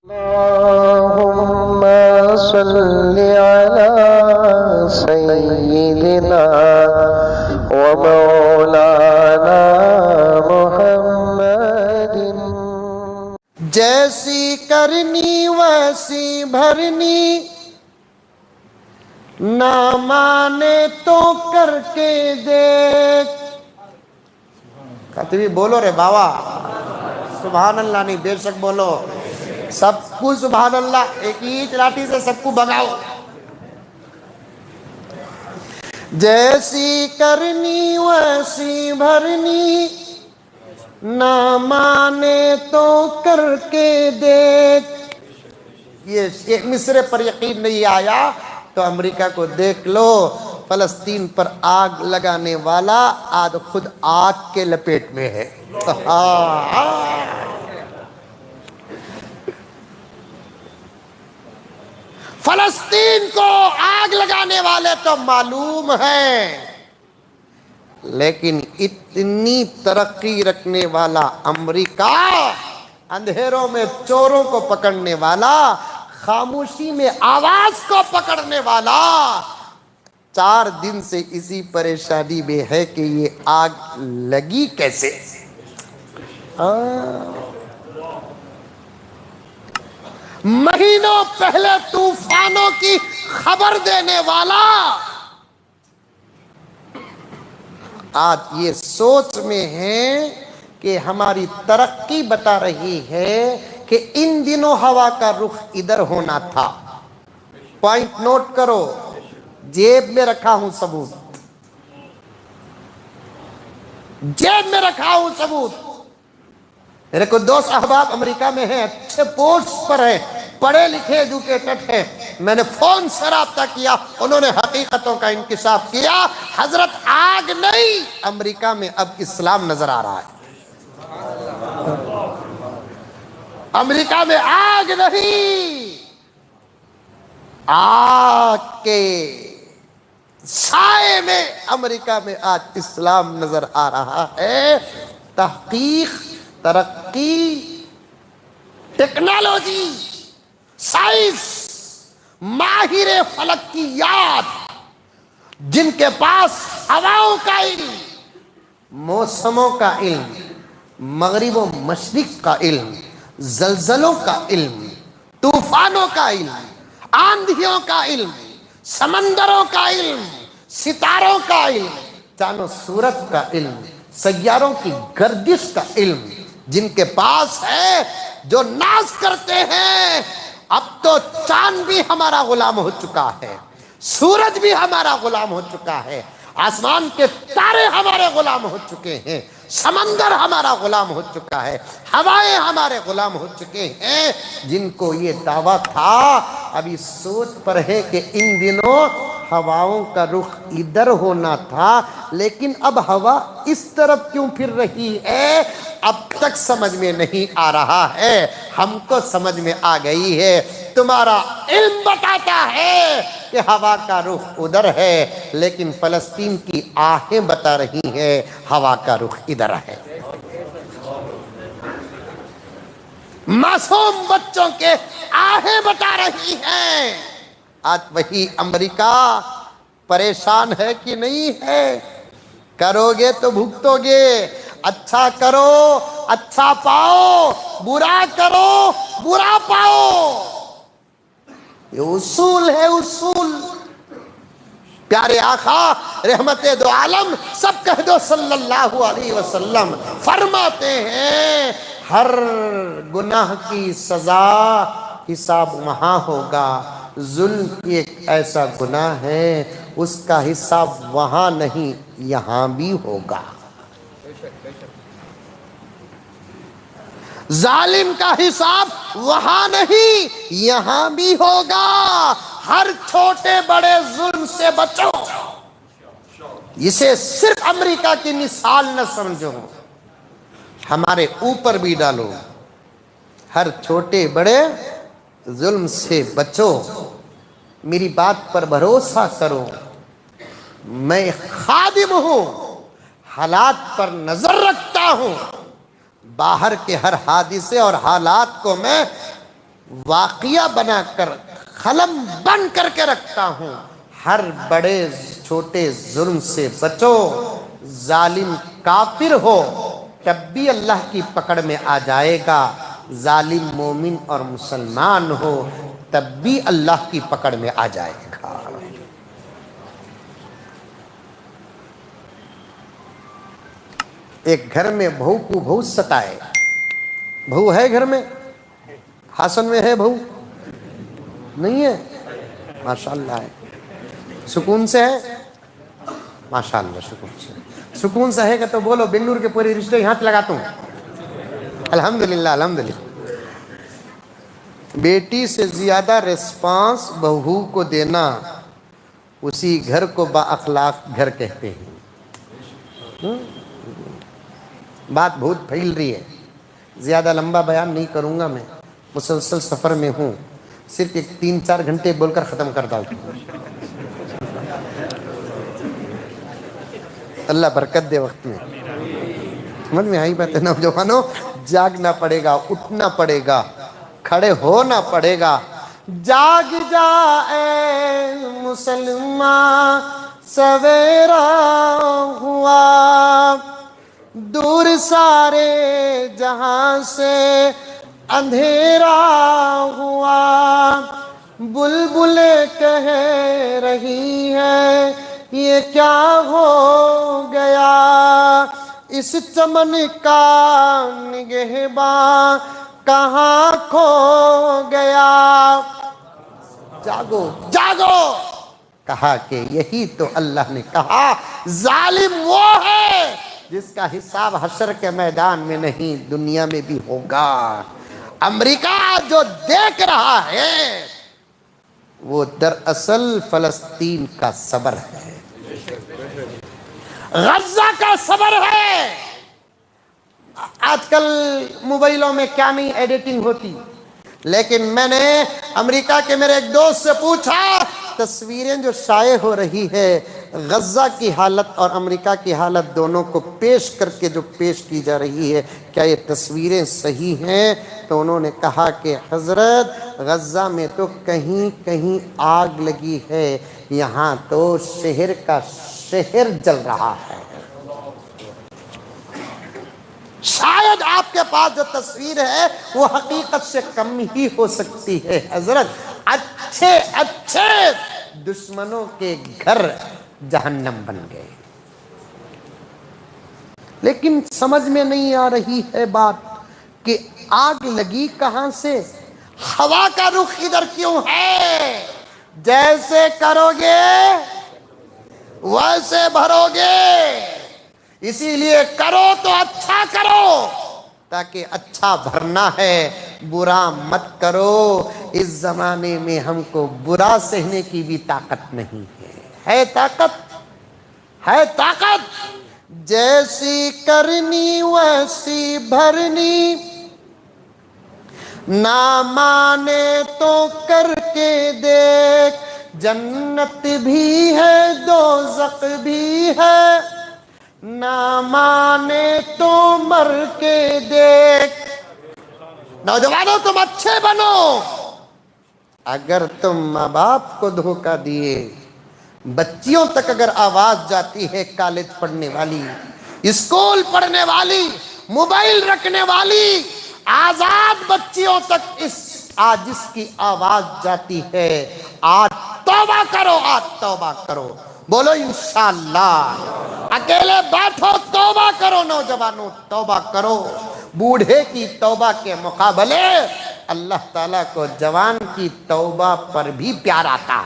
اللهم صل على سيدنا ومولانا محمد جیسی کرنی ویسی بھرنی نہ مانے تو کر کے دیکھ. خطیب بولو رے بابا سبحان اللہ نہیں بے شک بولو سب کو سبحان اللہ ایک ہی چلاٹی سے سب کو بگاؤ. جیسی کرنی ویسی بھرنی نہ مانے تو کر کے دیکھ. یہ مصر پر یقین نہیں آیا تو امریکہ کو دیکھ لو. فلسطین پر آگ لگانے والا آج خود آگ کے لپیٹ میں ہے. فلسطین کو آگ لگانے والے تو معلوم ہیں لیکن اتنی ترقی رکھنے والا امریکہ، اندھیروں میں چوروں کو پکڑنے والا، خاموشی میں آواز کو پکڑنے والا، 4 دن سے اسی پریشانی میں ہے کہ یہ آگ لگی کیسے. مہینوں پہلے طوفانوں کی خبر دینے والا آج یہ سوچ میں ہے کہ ہماری ترقی بتا رہی ہے کہ ان دنوں ہوا کا رخ ادھر ہونا تھا. پوائنٹ نوٹ کرو، جیب میں رکھا ہوں ثبوت، جیب میں رکھا ہوں ثبوت. میرے کو 2 احباب امریکہ میں ہیں، اچھے پوسٹ پر ہیں، پڑھے لکھے ایجوکیٹڈ ہیں. میں نے فون سے رابطہ کیا، انہوں نے حقیقتوں کا انکشاف کیا. حضرت آگ نہیں، امریکہ میں اب اسلام نظر آ رہا ہے. امریکہ میں آگ نہیں، آگ کے سائے میں امریکہ میں آج اسلام نظر آ رہا ہے. تحقیق، ترقی، ٹیکنالوجی، سائنس، ماہر فلکیات، جن کے پاس ہواؤں کا علم، موسموں کا علم، مغرب و مشرق کا علم، زلزلوں کا علم، طوفانوں کا علم، آندھیوں کا علم، سمندروں کا علم، ستاروں کا علم، چاند و سورج کا علم، سیاروں کی گردش کا علم جن کے پاس ہے، جو ناز کرتے ہیں اب تو چاند بھی ہمارا غلام ہو چکا ہے، سورج بھی ہمارا غلام ہو چکا ہے، آسمان کے تارے ہمارے غلام ہو چکے ہیں، سمندر ہمارا غلام ہو چکا ہے، ہوائیں ہمارے غلام ہو چکے ہیں. جن کو یہ دعویٰ تھا ابھی سوچ پر ہے کہ ان دنوں ہواؤں کا رخ ادھر ہونا تھا لیکن اب ہوا اس طرف کیوں پھر رہی ہے، اب تک سمجھ میں نہیں آ رہا ہے. ہم کو سمجھ میں آ گئی ہے. تمہارا علم بتاتا ہے کہ ہوا کا رخ ادھر ہے لیکن فلسطین کی آہیں بتا رہی ہیں ہوا کا رخ ادھر ہے. معصوم بچوں کے آہیں بتا رہی ہیں. آج وہی امریکہ پریشان ہے کہ نہیں ہے؟ کرو گے تو بھگتو گے. اچھا کرو اچھا پاؤ، برا کرو برا پاؤ. یہ اصول ہے، اصول. پیارے آقا رحمت دو عالم سب کہہ دو صلی اللہ علیہ وسلم فرماتے ہیں ہر گناہ کی سزا حساب وہاں ہوگا. ظلم ایک ایسا گناہ ہے اس کا حساب وہاں نہیں یہاں بھی ہوگا. ظالم کا حساب وہاں نہیں یہاں بھی ہوگا. ہر چھوٹے بڑے ظلم سے بچو. اسے صرف امریکہ کی مثال نہ سمجھو، ہمارے اوپر بھی ڈالو. ہر چھوٹے بڑے ظلم سے بچو. میری بات پر بھروسہ کرو. میں خادم ہوں، حالات پر نظر رکھتا ہوں. باہر کے ہر حادثے اور حالات کو میں واقعہ بنا کر قلم بن کر کے رکھتا ہوں، ہر بڑے چھوٹے ظلم سے بچو، ظالم کافر ہو تب بھی اللہ کی پکڑ میں آ جائے گا، ظالم مومن اور مسلمان ہو تب بھی اللہ کی پکڑ میں آ جائے گا۔ ایک گھر میں بہو کو بہت ستائے، بہو ہے گھر میں، حسن میں ہے بہو نہیں ہے؟ ماشاءاللہ ہے، سکون سے ہے، ماشاءاللہ سکون سے ہے گا تو بولو بنور کے پورے رشتے ہاتھ لگاتا ہوں، الحمدللہ الحمدللہ۔ بیٹی سے زیادہ ریسپانس بہو کو دینا، اسی گھر کو با اخلاق گھر کہتے ہیں۔ بات بہت پھیل رہی ہے، زیادہ لمبا بیان نہیں کروں گا، میں مسلسل سفر میں ہوں، صرف ایک 3-4 گھنٹے بول کر ختم کر ڈالتا ہوں۔ اللہ برکت دے وقت میں، سمجھ میں آئی بات ہے؟ نوجوانوں جاگنا پڑے گا، اٹھنا پڑے گا، کھڑے ہونا پڑے گا۔ جاگ جا اے مسلمان سویرا ہوا، دور سارے جہاں سے اندھیرا ہوا، بلبلیں کہہ رہی ہیں یہ کیا ہو گیا، اس چمن کا نگہباں کہاں کھو گیا۔ جاگو جاگو، کہا کہ یہی تو اللہ نے کہا ظالم وہ ہے جس کا حساب حشر کے میدان میں نہیں دنیا میں بھی ہوگا۔ امریکہ جو دیکھ رہا ہے وہ دراصل فلسطین کا صبر ہے، غزہ کا صبر ہے۔ آج کل موبائلوں میں کیا نہیں ایڈیٹنگ ہوتی، لیکن میں نے امریکہ کے میرے ایک دوست سے پوچھا، تصویریں جو شائع ہو رہی ہے غزہ کی حالت اور امریکہ کی حالت دونوں کو پیش کر کے جو پیش کی جا رہی ہے، کیا یہ تصویریں صحیح ہیں؟ تو انہوں نے کہا کہ حضرت غزہ میں تو کہیں کہیں آگ لگی ہے، یہاں تو شہر کا شہر جل رہا ہے۔ شاید آپ کے پاس جو تصویر ہے وہ حقیقت سے کم ہی ہو سکتی ہے حضرت، اچھے اچھے دشمنوں کے گھر جہنم بن گئے۔ لیکن سمجھ میں نہیں آ رہی ہے بات کہ آگ لگی کہاں سے، ہوا کا رخ ادھر کیوں ہے؟ جیسے کرو گے ویسے بھرو گے، اسی لیے کرو تو اچھا کرو تاکہ اچھا بھرنا ہے، برا مت کرو۔ اس زمانے میں ہم کو برا سہنے کی بھی طاقت نہیں ہے۔ ہے طاقت، ہے طاقت، جیسی کرنی ویسی بھرنی، نہ مانے تو کر کے دیکھ، جنت بھی ہے دوزخ بھی ہے، نہ مانے تو مر کے دیکھ۔ نوجوانوں تم اچھے بنو، اگر تم ماں باپ کو دھوکہ دیے، بچیوں تک اگر آواز جاتی ہے کالج پڑھنے والی، اسکول پڑھنے والی، موبائل رکھنے والی، آزاد بچیوں تک آج اس کی آواز جاتی ہے، آج توبہ کرو، آج توبہ کرو، بولو انشاءاللہ۔ اکیلے بیٹھو، توبہ کرو نوجوانوں، توبہ کرو۔ بوڑھے کی توبہ کے مقابلے اللہ تعالیٰ کو جوان کی توبہ پر بھی پیار آتا۔